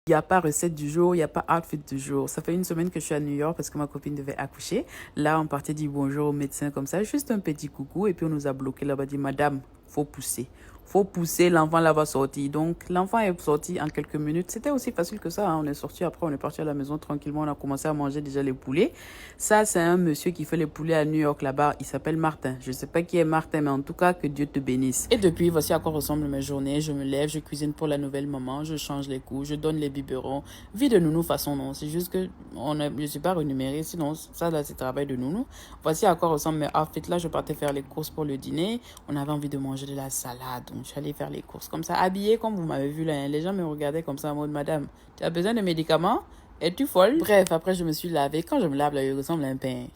Il n'y a pas recette du jour, il n'y a pas outfit du jour. Ça fait une semaine que je suis à New York parce que ma copine devait accoucher. Là, on partait dire bonjour au médecin comme ça, juste un petit coucou. Et puis, on nous a bloqué là-bas, dit, Madame, faut pousser. Faut pousser, l'enfant là va sortir. Donc, l'enfant est sorti en quelques minutes. C'était aussi facile que ça, hein. On est sorti après, on est parti à la maison tranquillement. On a commencé à manger déjà les poulets. Ça, c'est un monsieur qui fait les poulets à New York là-bas. Il s'appelle Martin. Je ne sais pas qui est Martin, mais en tout cas, que Dieu te bénisse. Et depuis, voici à quoi ressemblent mes journées. Je me lève, je cuisine pour la nouvelle maman, je change les couches, je donne les biberons. Vie de nounou façon, non. C'est juste que je ne suis pas rémunérée. Sinon, ça là, c'est travail de nounou. Voici à quoi ressemblent mes outfits. Là, je partais faire les courses pour le dîner. On avait envie de manger de la salade. Donc, je suis allée faire les courses comme ça, habillée comme vous m'avez vu là. Hein. Les gens me regardaient comme ça en mode, Madame, tu as besoin de médicaments? Es-tu folle? Bref, après, je me suis lavée. Quand je me lave, là, il ressemble à un pain.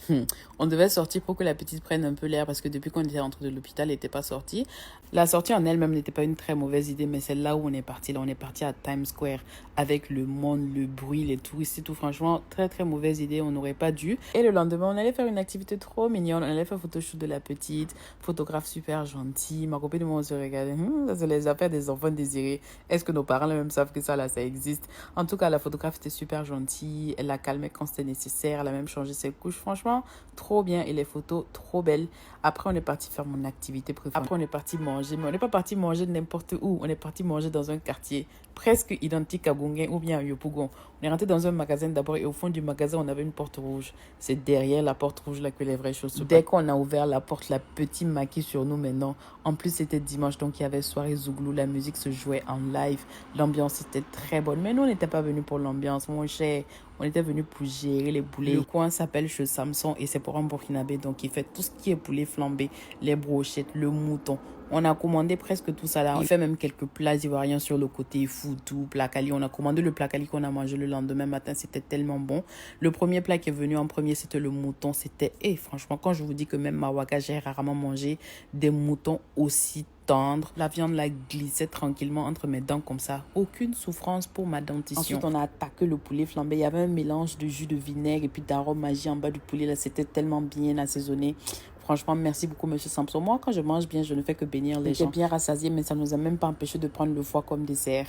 On devait sortir pour que la petite prenne un peu l'air parce que depuis qu'on était rentré de l'hôpital, elle n'était pas sortie. La sortie en elle-même n'était pas une très mauvaise idée, mais c'est là où on est parti. Là, on est parti à Times Square avec le monde, le bruit, les touristes et tout. Franchement, très, très mauvaise idée. On n'aurait pas dû. Et le lendemain, on allait faire une activité trop mignonne. On allait faire photoshoot de la petite. Photographe super gentil. Ma copine et moi, on se regardait. Ça, c'est les affaires des enfants désirés. Est-ce que nos parents, là, même savent que ça, là, ça existe? En tout cas, la photographe était super gentille. Elle l'a calmé quand c'était nécessaire. Elle a même changé ses couches. Franchement, trop bien. Et les photos, trop belles. Après, on est parti faire mon activité préférée. Après, on est parti manger. Mais on n'est pas parti manger n'importe où. On est parti manger dans un quartier presque identique à Gunguen ou bien à Yopougon. On est rentré dans un magasin d'abord et au fond du magasin, on avait une porte rouge. C'est derrière la porte rouge là que les vraies choses se passent. Dès qu'on a ouvert la porte, la petite maquille sur nous maintenant. En plus, c'était dimanche, donc il y avait soirée Zouglou. La musique se jouait en live. L'ambiance était très bonne. Mais nous, on n'était pas venus pour l'ambiance, mon cher. On était venus pour gérer les poulets. Le coin s'appelle chez Samson et c'est pour un burkinabé. Donc, il fait tout ce qui est poulet flambé, les brochettes, le mouton. On a commandé presque tout ça là. Il fait même quelques plats ivoiriens sur le côté, foutou, placali. On a commandé le placali qu'on a mangé le lendemain matin. C'était tellement bon. Le premier plat qui est venu en premier, c'était le mouton. C'était, franchement, quand je vous dis que même Mawaka, j'ai rarement mangé des moutons aussi tendre. La viande la glissait tranquillement entre mes dents comme ça. Aucune souffrance pour ma dentition. Ensuite, on a attaqué le poulet flambé. Il y avait un mélange de jus de vinaigre et puis d'arôme magie en bas du poulet. Là, c'était tellement bien assaisonné. Franchement, merci beaucoup, monsieur Samson. Moi, quand je mange bien, je ne fais que bénir les gens. J'étais bien rassasié, mais ça ne nous a même pas empêché de prendre le foie comme dessert.